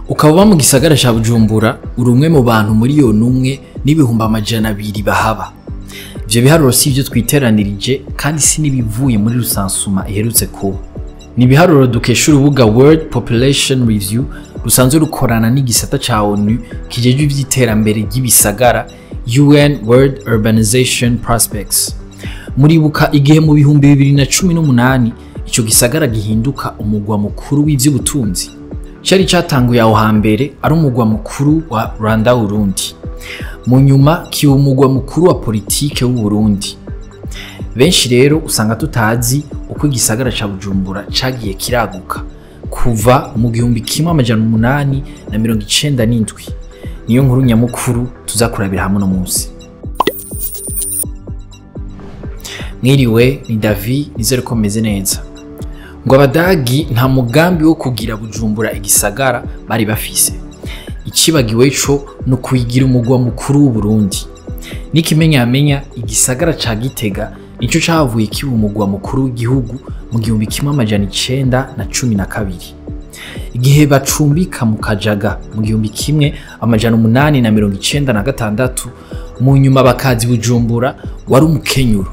Ukaba mu gisagara ca Bujumbura uri umwe mu bantu miliyoni umwe n'ibihumbi amajana 200 bahaba. Ivyo biharuro si ivyo twiteranirije kandi si nibivuye muri rusansuma iherutse kuba. Ni biharuro dukesha urubuga World Population Review rusanzwe rukorana n'igisata ca ONU kijejwe ivy'iterambere ry'ibisagara UN World Urbanization Prospects. Muribuka igihe mu bihumbi 2018 ico gisagara gihinduka umugwa mukuru w'ivy'ubutunzi. Cari catanguye aho hambere ari umugwa mukuru wa Rwanda Burundi. Mu nyuma kiba umugwa mukuru wa politike w'u Burundi. Benshi rero usanga tutazi uko igisagara ca Bujumbura cagiye kiraguka kuva mu 1897. Niyo nkuru nyamukuru tuzakurabira hamwe no munsi. Mwiriwe ni David nizere ko meze neza. Ngo abadagi nta mugambi wo kugira Bujumbura igisagara bari bafise. Icibagiwe co no kuyigira umugwa mukuru w'u Burundi. Nikimenyamenya igisagara ca Gitega nico cavuye kiba umugwa mukuru w'igihugu mu 1912. Igihe bacumbika mu Kajaga mu 1896 mu nyuma bakazi Bujumbura wari umukenyuro.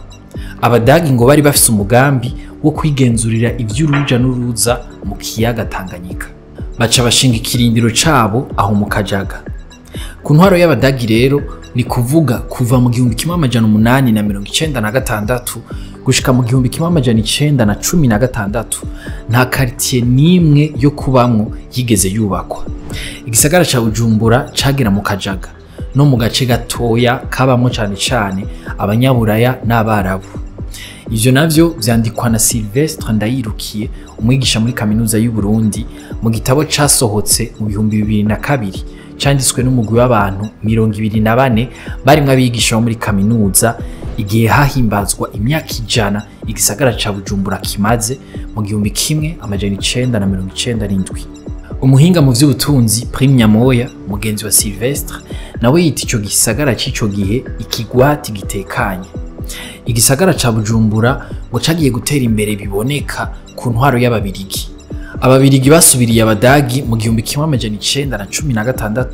Abadagi ngo bari bafise umugambi wo kwigenzurira ivy'uruja n'uruza mu kiyaga Tanganyika. Baca bashinga ikirindiro cabo aho mu Kajaga. Ku ntwaro y'abadagi rero ni kuvuga kuva mu 1896 gushika mu 1916 nta quartier nimwe yo kubamwo yigeze yubakwa. Igisagara ca Bujumbura cagera mu Kajaga no mu gace gatoya kabamwo cane abanyaburaya n'abarabu. Ivyo navyo vyandikwa na Sylvestre Ndayirukiye umwigisha muri kaminuza y'u Burundi mu gitabo casohotse mu 2002 canditswe n'umugwi w'abantu 24 barimwe abigisha bo muri kaminuza igihe hahimbazwa imyaka 100 igisagara ca Bujumbura kimaze mu 1997. Umuhinga mu vy'ubutunzi Prime Nyamoya mugenzi wa Sylvestre nawe yita ico gisagara c'ico gihe ikigwati gitekanye. Igisagara ca Bujumbura ngo cagiye gutera imbere biboneka ku ntwaro y'ababirigi. Ababirigi basubiriye abadagi mu 1916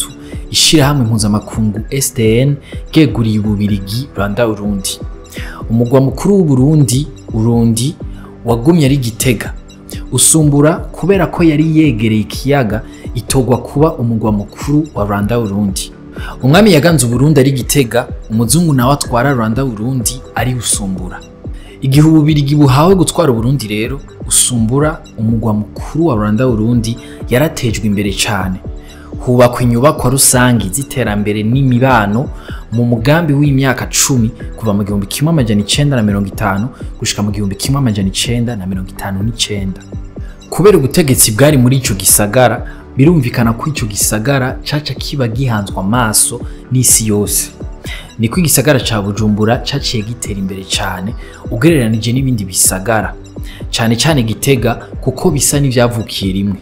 ishirahamwe mpuzamakungu SDN geguriye ububirigi Rwanda Burundi. Umugwa mukuru w'u Burundi wagumye ari Gitega. Usumbura kubera ko yari yegereye ikiyaga itogwa kuba umugwa mukuru wa Rwanda Burundi. Umwami yaganze Burundi ari Gitega, umuzungu nawe atwara Rwanda Burundi ari Usumbura. Igihe ububirigi buhawe gutwara Burundi rero, Usumbura umugwa mukuru wa Rwanda Burundi yaratejwe imbere cyane. Hubakwa inyubakwa rusangi z'iterambere n'imibano mu mugambi w'imyaka 10 kuva mu 1950 gushika mu 1959. Kubera ubutegetsi bwari muri ico gisagara, birumvikana ko ico gisagara caca kiba gihanzwa amaso n'isi yose. Niko igisagara ca Bujumbura caciye gitera imbere cyane ugereranije n'ibindi bisagara, cyane Gitega kuko bisa n'ivyavukiye rimwe.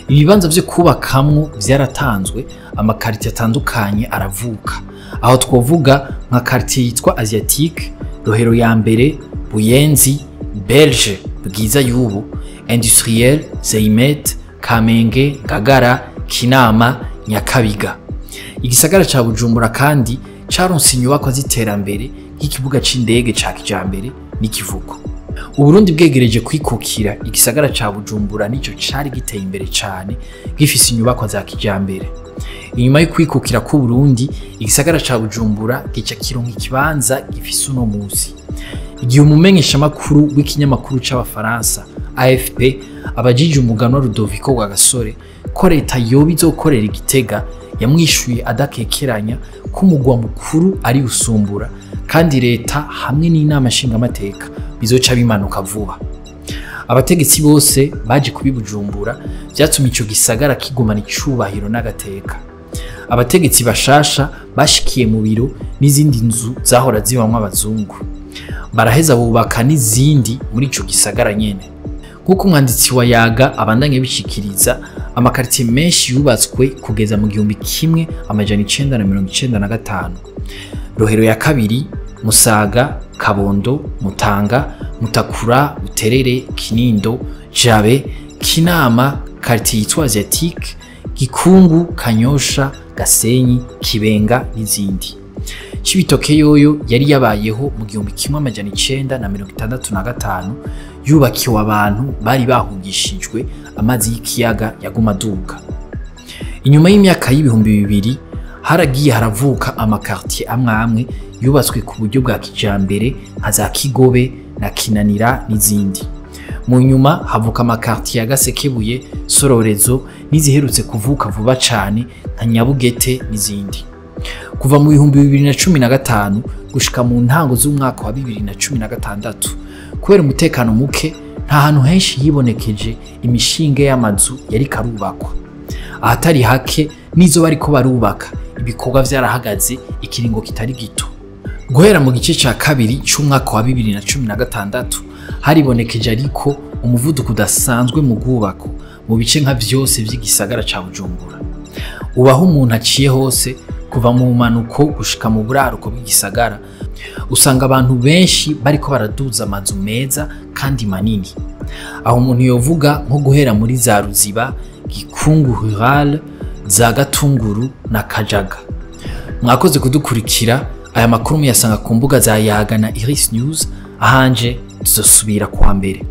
Ibibanza vyo kubakamwo vyaratanzwe, amakartier atandukanye aravuka. Aho twovuga nka quartier yitwa Asiatique, Rohero ya mbere, Buyenzi, Belge, Bwiza y'ubu, Industriel, Zeimet, Kamenge, Ngagara, Kinama, Nyakabiga. Igisagara ca Bujumbura kandi caronse inyubakwa z'iterambere nk'ikibuga c'indege ca kijambere n'ikivuko. Uburundi bwegereje kwikukira igisagara ca Bujumbura nico cari giteye imbere cane gifise inyubakwa za kijambere. Inyuma yo kwikukira ku Burundi igisagara ca Bujumbura gica kironka ikibanza gifise uno musi. Igihe umumenyesha makuru w'ikinyamakuru c'abafaransa AFP abajije umugano wa Rudoviko wa Gasore ko leta yoba izokorera Igitega yamwishuye adakekeranya ko umugwa mukuru ari Usumbura kandi leta hamwe n'inama nshingamateka bizoca bimanuka vuba. Abategetsi bose baje kubibujumbura vyatumye ico gisagara kigumana icubahiro n'agateka. Abategetsi bashasha bashikiye mu biro n'izindi nzu zahora zibamwe abazungu. Baraheza bubaka n'izindi muri ico gisagara nyene. Nkuko umwanditsi wa Yaga abandanye bishikiriza, amakartier menshi yubatswe kugeza mu 1995. Rohero ya kabiri, Musaga, Kabondo, Mutanga, Mutakura, Buterere, Kinindo, Jabe, Kinama, quartier yitwa Asiatique, Gikungu, Kanyosha, Gasenyi, Kibenga n'izindi. Cibitoke yoyo yari yabayeho mu 1965 yubakiwe abantu bari bahungishijwe amazi y'ikiyaga yaguma aduga. Inyuma y'imyaka y'ibihumbi 2000 haragiye haravuka amakartier amwe yubatswe ku buryo bwa kijambere nka za Kigobe na Kinanira n'izindi. Mu nyuma havuka amakartier ya Gasekebuye, Sororezo n'iziherutse kuvuka vuba cane nka Nyabugete n'izindi. Kuva mu 2015 gushika mu ntango z'umwaka wa 2016 kubera umutekano muke nta hantu henshi yibonekeje imishinge y'amazu yari karubakwa. Ahatari hake nizo bariko barubaka ibikorwa vyarahagaze ikiringo kitari gito. Guhera mu gice ca kabiri c'umwaka wa 2016 haribonekeje ariko umuvuduko udasanzwe mu bwubako mu bice nka vyose vy'igisagara ca Bujumbura. Ubaho umuntu aciye hose kuva mu manuko gushika mu buraruko bw'igisagara usanga abantu benshi bariko baraduza amazu meza kandi manini. Aho umuntu yovuga nko guhera muri za Ruziba, Gikungu Rural, za Gatunguru na Kajaga. Mwakoze kudukurikira. Aya makuru muyasanga ku mbuga za Yaga na Iris News. Ahanje tuzosubira kuwa mbere.